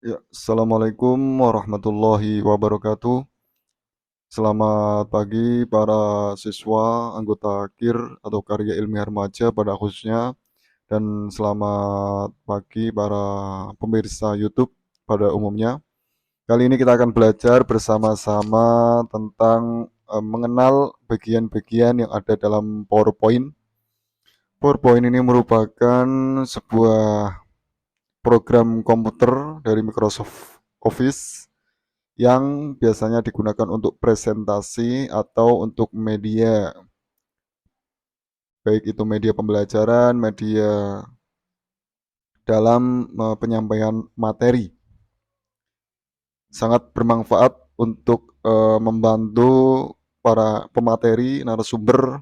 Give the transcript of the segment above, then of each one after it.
Ya, Assalamualaikum warahmatullahi wabarakatuh. Selamat pagi para siswa anggota KIR atau Karya Ilmiah Remaja pada khususnya, dan selamat pagi para pemirsa YouTube pada umumnya. Kali ini kita akan belajar bersama-sama tentang mengenal bagian-bagian yang ada dalam PowerPoint. PowerPoint ini merupakan sebuah program komputer dari Microsoft Office yang biasanya digunakan untuk presentasi atau untuk media, baik itu media pembelajaran, media dalam penyampaian materi. Sangat bermanfaat untuk membantu para pemateri, narasumber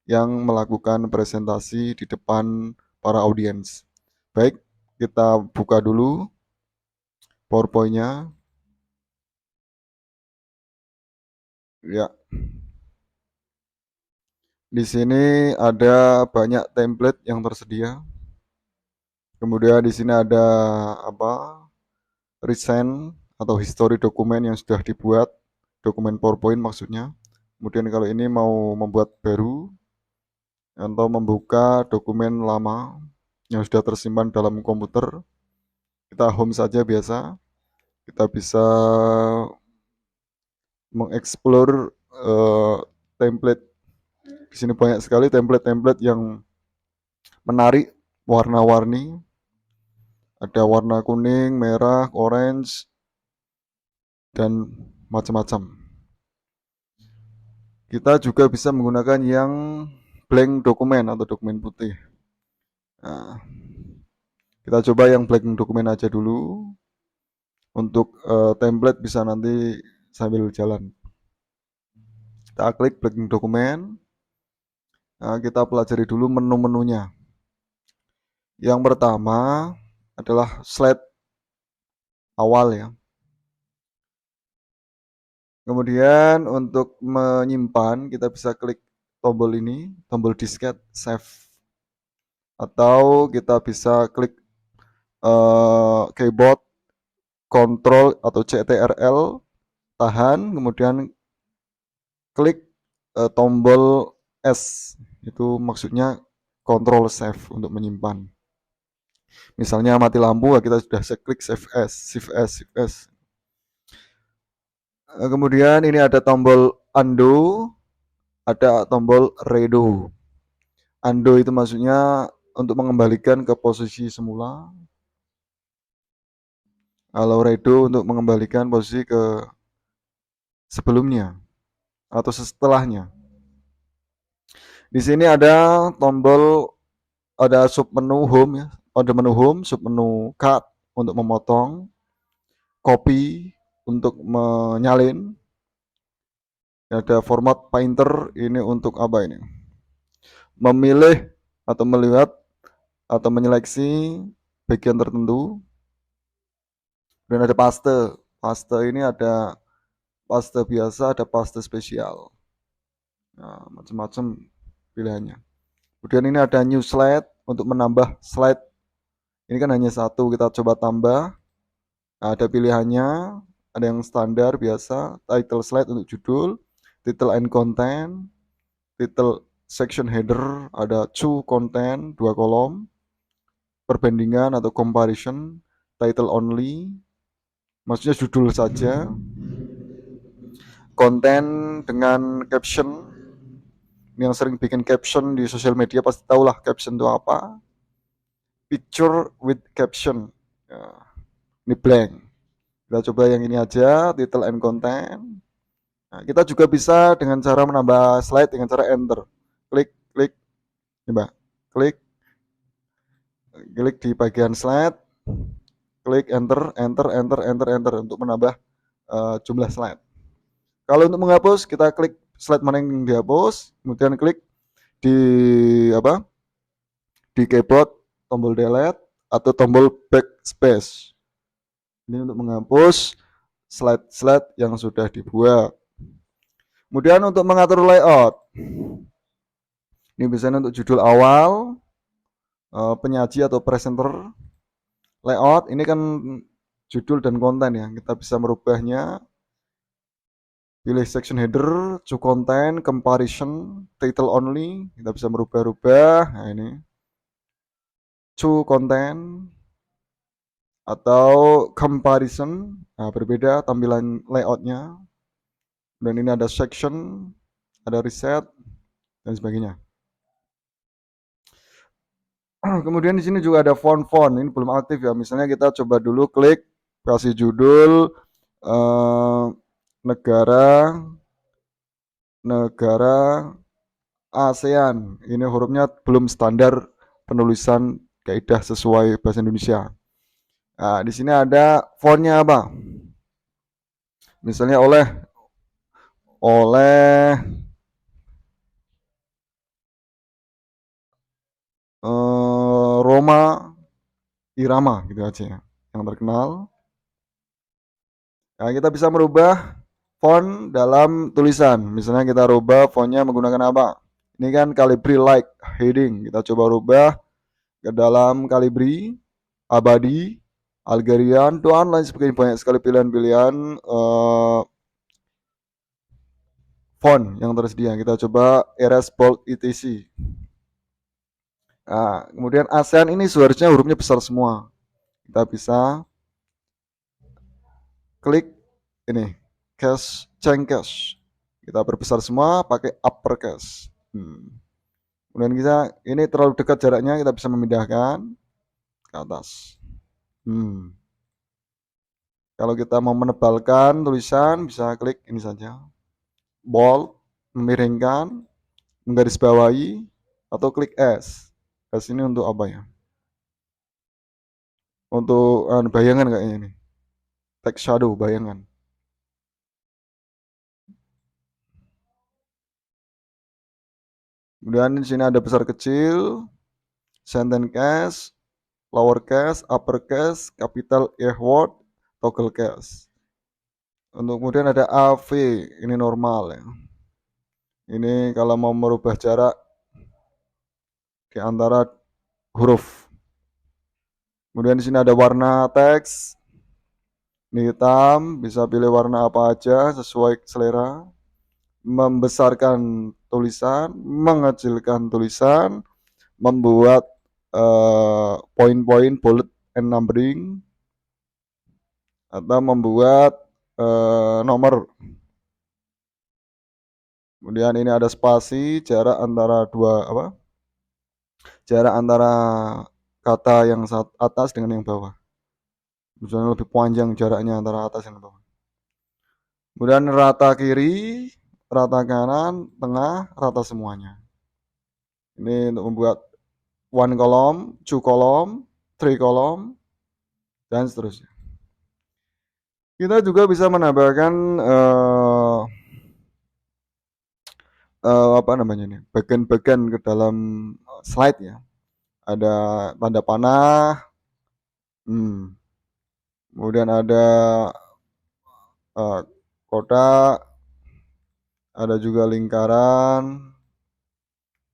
yang melakukan presentasi di depan para audiens. Baik, kita buka dulu PowerPoint-nya. Ya, di sini ada banyak template yang tersedia. Kemudian di sini ada apa? Recent atau history dokumen yang sudah dibuat, dokumen PowerPoint maksudnya. Kemudian kalau ini mau membuat baru atau membuka dokumen lama yang sudah tersimpan dalam komputer, kita home saja biasa. Kita bisa mengeksplor template. Di sini banyak sekali template-template yang menarik, warna-warni. Ada warna kuning, merah, orange, dan macam-macam. Kita juga bisa menggunakan yang blank dokumen atau dokumen putih. Nah, kita coba yang blank dokumen aja dulu. Untuk template bisa nanti sambil jalan. Kita klik blank dokumen. Nah, kita pelajari dulu menu-menunya. Yang pertama adalah slide awal ya. Kemudian untuk menyimpan kita bisa klik tombol ini, tombol disket save, atau kita bisa klik keyboard Ctrl atau CTRL, tahan, kemudian klik tombol S. Itu maksudnya Ctrl save untuk menyimpan. Misalnya mati lampu, kita sudah klik save as, save as, save as. Kemudian ini ada tombol undo, ada tombol redo. Undo itu maksudnya untuk mengembalikan ke posisi semula. Kalau redo untuk mengembalikan posisi ke sebelumnya atau setelahnya. Di sini ada tombol, ada submenu home ya, ada menu home, submenu cut untuk memotong, copy untuk menyalin, ada format painter ini untuk apa ini? Memilih atau melihat atau menyeleksi bagian tertentu. Dan ada paste. Paste ini ada paste biasa, ada paste spesial. Nah, macam-macam pilihannya. Kemudian ini ada new slide untuk menambah slide. Ini kan hanya satu, kita coba tambah. Nah, ada pilihannya, ada yang standar biasa, title slide untuk judul, title and content, title section header, ada to content, 2 kolom, perbandingan atau comparison, title only, maksudnya judul saja, konten dengan caption. Ini yang sering bikin caption di sosial media pasti tahulah caption itu apa. Picture with caption. Ya, ini blank. Kita coba yang ini aja, title and content. Nah, kita juga bisa dengan cara menambah slide dengan cara enter. Klik, klik, coba, klik, klik di bagian slide, klik enter, enter, enter, enter, enter untuk menambah jumlah slide. Kalau untuk menghapus, kita klik slide mana yang dihapus, kemudian klik di apa? Di keyboard tombol delete atau tombol backspace. Ini untuk menghapus slide-slide yang sudah dibuat. Kemudian untuk mengatur layout, ini biasanya untuk judul awal, penyaji atau presenter. Layout ini kan judul dan konten ya. Kita bisa merubahnya. Pilih section header, to content, comparison, title only. Kita bisa merubah-rubah. Nah ini, to content atau comparison. Nah, berbeda tampilan layoutnya. Dan ini ada section, ada reset, dan sebagainya. Kemudian di sini juga ada font-font. Ini belum aktif ya. Misalnya kita coba dulu klik, kasih judul negara negara ASEAN. Ini hurufnya belum standar penulisan kaidah sesuai bahasa Indonesia. Nah, di sini ada fontnya apa? Misalnya oleh Roma Irama gitu aja ya, yang terkenal. Nah, kita bisa merubah font dalam tulisan. Misalnya kita rubah fontnya menggunakan apa? Ini kan Calibri Light Heading. Kita coba rubah ke dalam Calibri, Abadi, Algerian, dan lain sebagainya. Banyak sekali pilihan-pilihan font yang tersedia. Kita coba Erase Bold etc. Nah, kemudian ASEAN ini seharusnya hurufnya besar semua. Kita bisa klik ini, change case. Kita perbesar semua pakai uppercase. Kemudian kita ini terlalu dekat jaraknya, kita bisa memindahkan ke atas. Kalau kita mau menebalkan tulisan, bisa klik ini saja, bold, memiringkan, menggarisbawahi, atau klik S. S ini untuk apa ya? Untuk bayangan kayaknya ini, text shadow, bayangan. Kemudian di sini ada besar kecil, sentence case, lower case, upper case, capital E word, toggle case. Untuk kemudian ada AV, ini normal ya. Ini kalau mau merubah jarak di antara huruf. Kemudian di sini ada warna teks. Ini hitam, bisa pilih warna apa aja sesuai selera. Membesarkan tulisan, mengecilkan tulisan, membuat poin-poin bullet and numbering, atau membuat nomor. Kemudian ini ada spasi, jarak antara jarak antara kata yang atas dengan yang bawah. Misalnya lebih panjang jaraknya antara atas dan bawah. Kemudian rata kiri, rata kanan, tengah, rata semuanya. Ini untuk membuat one column, two column, three column, dan seterusnya. Kita juga bisa menambahkan apa namanya ini, bagian-bagian ke dalam slide ya. Ada tanda panah, kemudian ada kotak, ada juga lingkaran.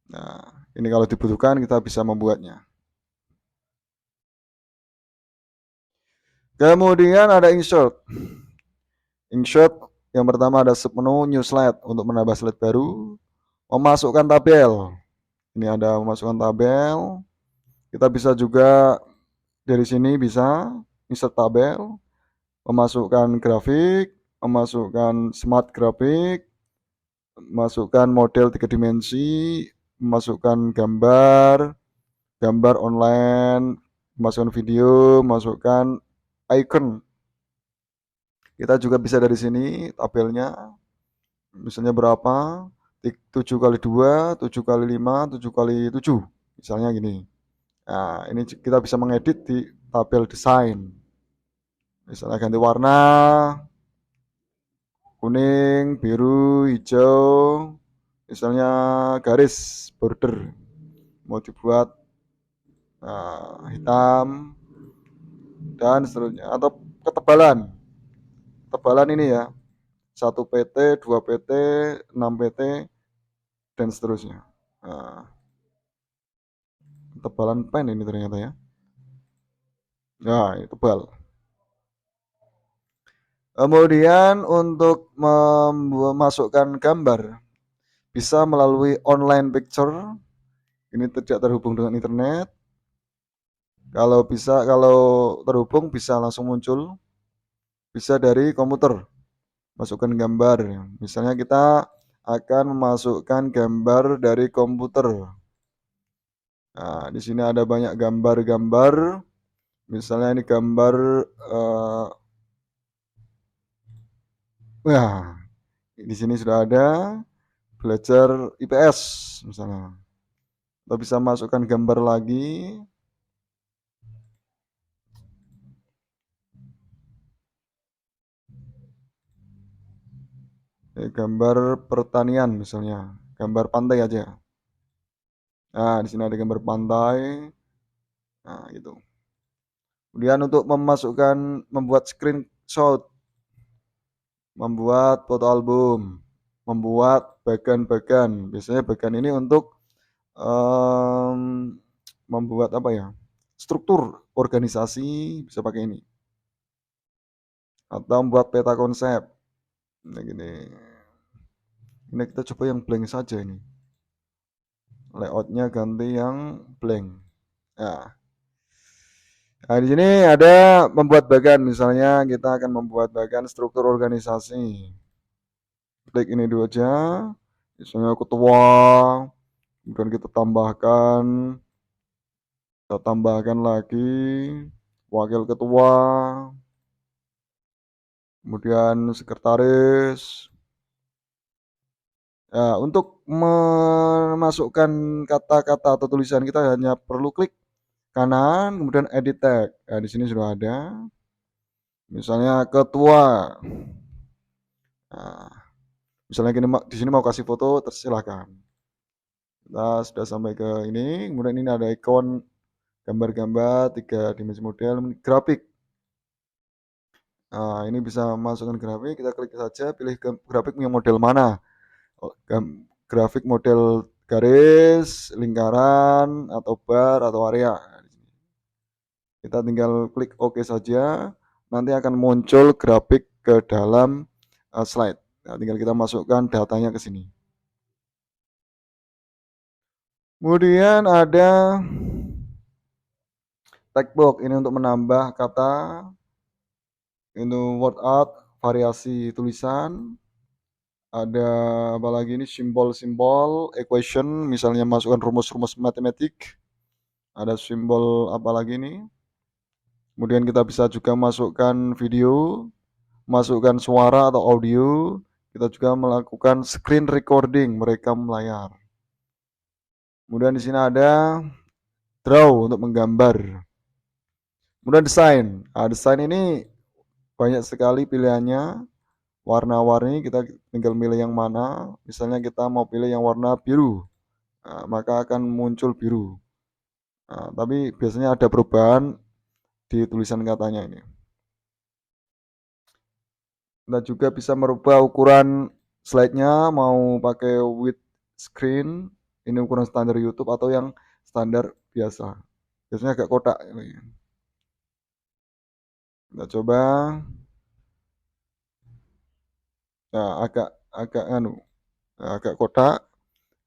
Nah, ini kalau dibutuhkan kita bisa membuatnya. Kemudian ada insert. Insert yang pertama ada submenu new slide untuk menambah slide baru, memasukkan tabel. Ini ada memasukkan tabel. Kita bisa juga dari sini bisa insert tabel, memasukkan grafik, memasukkan smart grafik, memasukkan model 3 dimensi, memasukkan gambar, gambar online, memasukkan video, memasukkan icon. Kita juga bisa dari sini tabelnya, misalnya berapa, 7 kali 2, 7 kali 5, 7 kali 7, misalnya gini. Nah, ini kita bisa mengedit di tabel desain. Misalnya ganti warna, kuning, biru, hijau, misalnya garis, border, mau dibuat hitam, dan seterusnya. Atau ketebalan. Tebalan ini ya, 1 PT, 2 PT, 6 PT, dan seterusnya. Nah, tebalan pen ini ternyata ya. Nah, ini tebal. Kemudian untuk memasukkan gambar bisa melalui online picture. Ini tidak terhubung dengan internet. Kalau terhubung bisa langsung muncul. Bisa dari komputer. Masukkan gambar. Misalnya kita akan memasukkan gambar dari komputer. Nah, di sini ada banyak gambar-gambar. Misalnya ini gambar, wah, di sini sudah ada belajar IPS misalnya. Kita bisa masukkan gambar lagi. Gambar pertanian misalnya, gambar pantai aja. Nah, di sini ada gambar pantai. Nah, gitu. Kemudian untuk membuat screenshot, membuat foto album, membuat bagan-bagan. Biasanya bagan ini untuk em, membuat apa ya? Struktur organisasi bisa pakai ini. Atau membuat peta konsep. Nah, gini. Ini kita coba yang blank saja ini. Layoutnya ganti yang blank. Nah, nah, di sini ada membuat bagan. Misalnya kita akan membuat bagan struktur organisasi. Klik ini dulu aja. Misalnya ketua. Kemudian kita tambahkan lagi wakil ketua. Kemudian sekretaris. Ya, untuk memasukkan kata-kata atau tulisan kita hanya perlu klik kanan, kemudian edit tag. Nah, di sini sudah ada. Misalnya ketua. Nah, misalnya gini, di sini mau kasih foto, tersilahkan. Kita sudah sampai ke ini. Kemudian ini ada ikon gambar-gambar 3 dimensi model grafik. Nah, ini bisa masukkan grafik. Kita klik saja, pilih grafik yang model mana. Grafik model garis, lingkaran, atau bar, atau area. Kita tinggal klik OK saja, nanti akan muncul grafik ke dalam slide. Nah, tinggal kita masukkan datanya ke sini. Kemudian ada text box, ini untuk menambah kata. Ini word art, variasi tulisan. Ada apa lagi ini, simbol-simbol, equation, misalnya masukkan rumus-rumus matematik. Ada simbol apa lagi ini. Kemudian kita bisa juga masukkan video, masukkan suara atau audio. Kita juga melakukan screen recording, merekam layar. Kemudian di sini ada draw untuk menggambar. Kemudian desain. Nah, desain ini banyak sekali pilihannya. Warna-warni kita tinggal milih yang mana. Misalnya kita mau pilih yang warna biru, nah, maka akan muncul biru. Nah, tapi biasanya ada perubahan di tulisan katanya ini. Kita juga bisa merubah ukuran slide-nya, mau pakai width screen, ini ukuran standar YouTube atau yang standar biasa. Biasanya agak kotak. Kita coba. Nah, agak kotak.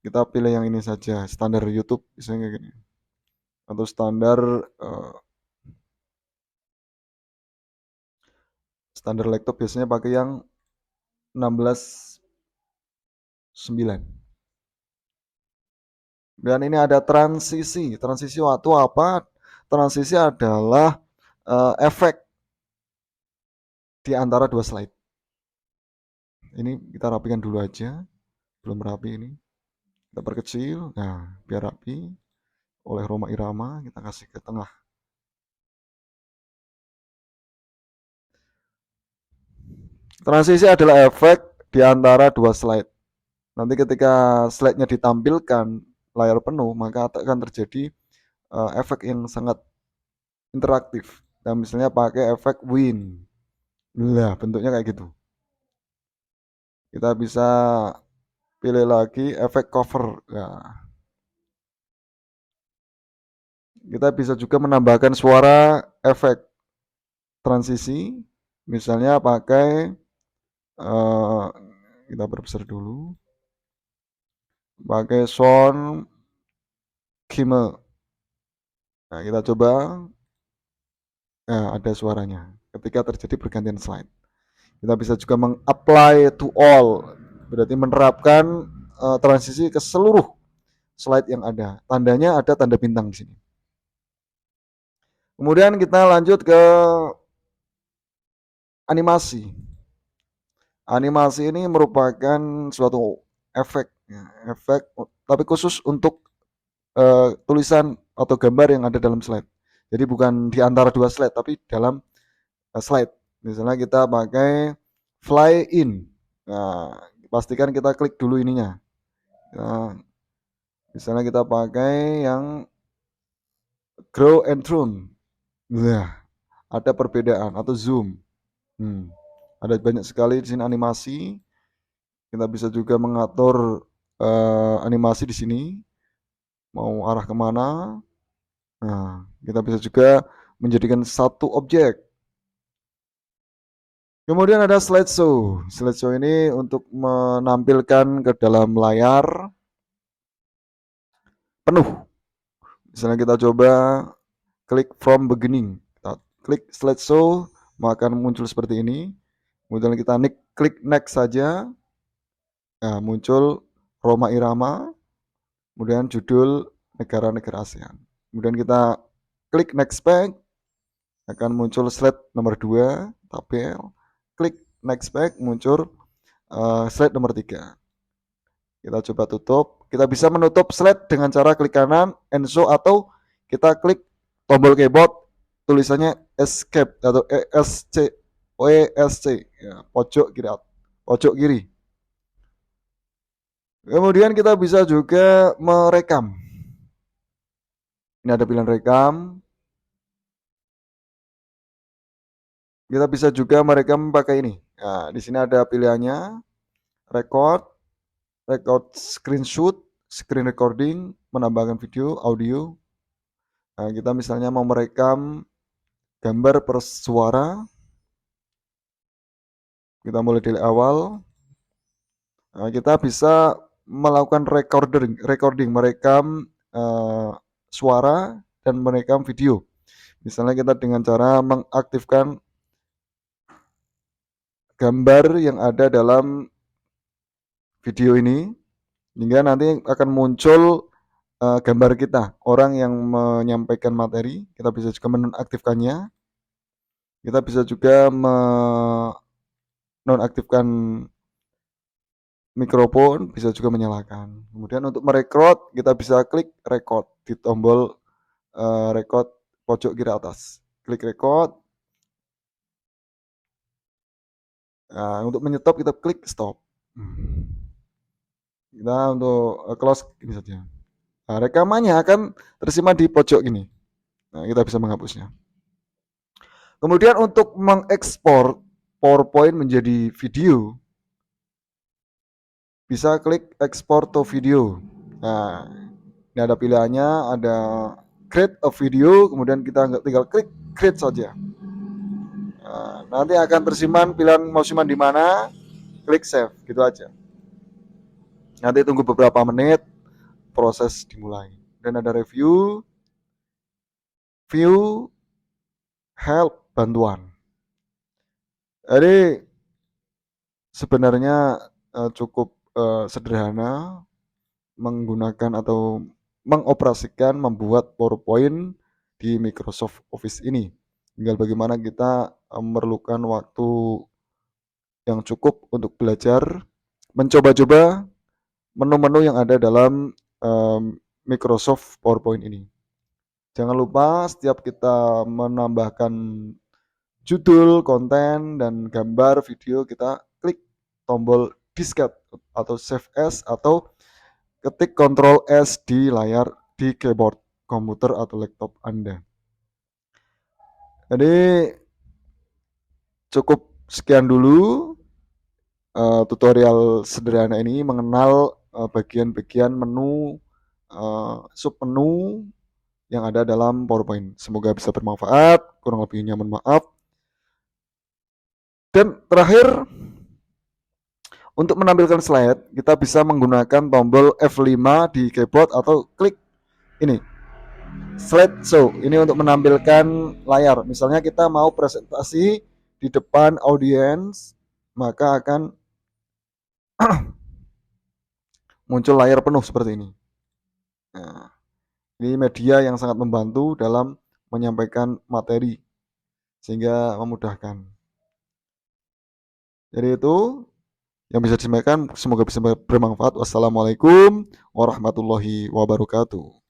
Kita pilih yang ini saja, standar YouTube misalnya kayak gini. Atau standar laptop biasanya pakai yang 16:9. Dan ini ada transisi. Transisi waktu apa? Transisi adalah efek di antara dua slide. Ini kita rapikan dulu aja. Belum rapi ini. Kita perkecil. Nah, biar rapi. Oleh Roma Irama kita kasih ke tengah. Transisi adalah efek di antara dua slide. Nanti ketika slide-nya ditampilkan layar penuh, maka akan terjadi efek yang sangat interaktif. Nah, misalnya pakai efek wind. Nah, bentuknya kayak gitu. Kita bisa pilih lagi efek cover. Nah, kita bisa juga menambahkan suara efek transisi. Misalnya pakai kita perbesar dulu, pakai sound Kime. Nah, kita coba. Nah, ada suaranya ketika terjadi pergantian slide. Kita bisa juga meng-apply to all, berarti menerapkan transisi ke seluruh slide yang ada. Tandanya ada tanda bintang di sini. Kemudian kita lanjut ke animasi. Animasi ini merupakan suatu efek, ya, efek tapi khusus untuk tulisan atau gambar yang ada dalam slide. Jadi bukan di antara dua slide, tapi dalam slide. Misalnya kita pakai fly in. Nah, pastikan kita klik dulu ininya. Nah, misalnya kita pakai yang grow and tune. Nah, ada perbedaan atau zoom. Ada banyak sekali di sini animasi. Kita bisa juga mengatur animasi di sini mau arah kemana. Nah, kita bisa juga menjadikan satu objek. Kemudian ada slideshow. Slideshow ini untuk menampilkan ke dalam layar penuh. Misalnya kita coba klik from beginning. Kita klik slideshow, maka akan muncul seperti ini. Kemudian kita klik next saja. Nah, muncul Roma Irama, kemudian judul negara-negara ASEAN. Kemudian kita klik next back, akan muncul slide nomor 2, tabel. Klik next back, muncul slide nomor 3. Kita coba tutup. Kita bisa menutup slide dengan cara klik kanan, Enso, atau kita klik tombol keyboard, tulisannya escape atau ESC, ya, pojok kiri. Kemudian kita bisa juga merekam. Ini ada pilihan rekam. Kita bisa juga merekam pakai ini. Nah, di sini ada pilihannya record screenshot, screen recording, menambahkan video, audio. Nah, kita misalnya mau merekam gambar per suara. Kita mulai dari awal. Nah, kita bisa melakukan recording, merekam suara dan merekam video. Misalnya kita dengan cara mengaktifkan gambar yang ada dalam video ini, hingga nanti akan muncul gambar kita, orang yang menyampaikan materi. Kita bisa juga menonaktifkannya. Kita bisa juga menonaktifkan mikrofon, bisa juga menyalakan. Kemudian untuk merecord, kita bisa klik record di tombol record pojok kiri atas. Klik record. Nah, untuk menyetop kita klik stop. Kita untuk close ini saja. Nah, rekamannya akan tersimpan di pojok ini. Nah, kita bisa menghapusnya. Kemudian untuk mengekspor PowerPoint menjadi video, bisa klik export to video. Nah, ini ada pilihannya, ada create a video, kemudian kita tinggal klik create saja. Nah, nanti akan tersimpan pilihan mau simpan di mana, klik save, gitu aja. Nanti tunggu beberapa menit, proses dimulai. Dan ada review, view, help, bantuan. Jadi sebenarnya cukup sederhana menggunakan atau mengoperasikan membuat PowerPoint di Microsoft Office ini. Tinggal bagaimana kita memerlukan waktu yang cukup untuk belajar, mencoba-coba menu-menu yang ada dalam Microsoft PowerPoint ini. Jangan lupa setiap kita menambahkan judul, konten, dan gambar, video, kita klik tombol diskette atau save as, atau ketik Ctrl S di layar di keyboard komputer atau laptop Anda. Jadi cukup sekian dulu tutorial sederhana ini mengenal bagian-bagian menu, submenu yang ada dalam PowerPoint. Semoga bisa bermanfaat, kurang lebihnya mohon maaf. Dan terakhir, untuk menampilkan slide, kita bisa menggunakan tombol F5 di keyboard atau klik ini, slide show. Ini untuk menampilkan layar. Misalnya kita mau presentasi di depan audiens, maka akan muncul layar penuh seperti ini. Nah, ini media yang sangat membantu dalam menyampaikan materi, sehingga memudahkan. Jadi itu yang bisa disampaikan, semoga bisa bermanfaat. Wassalamualaikum warahmatullahi wabarakatuh.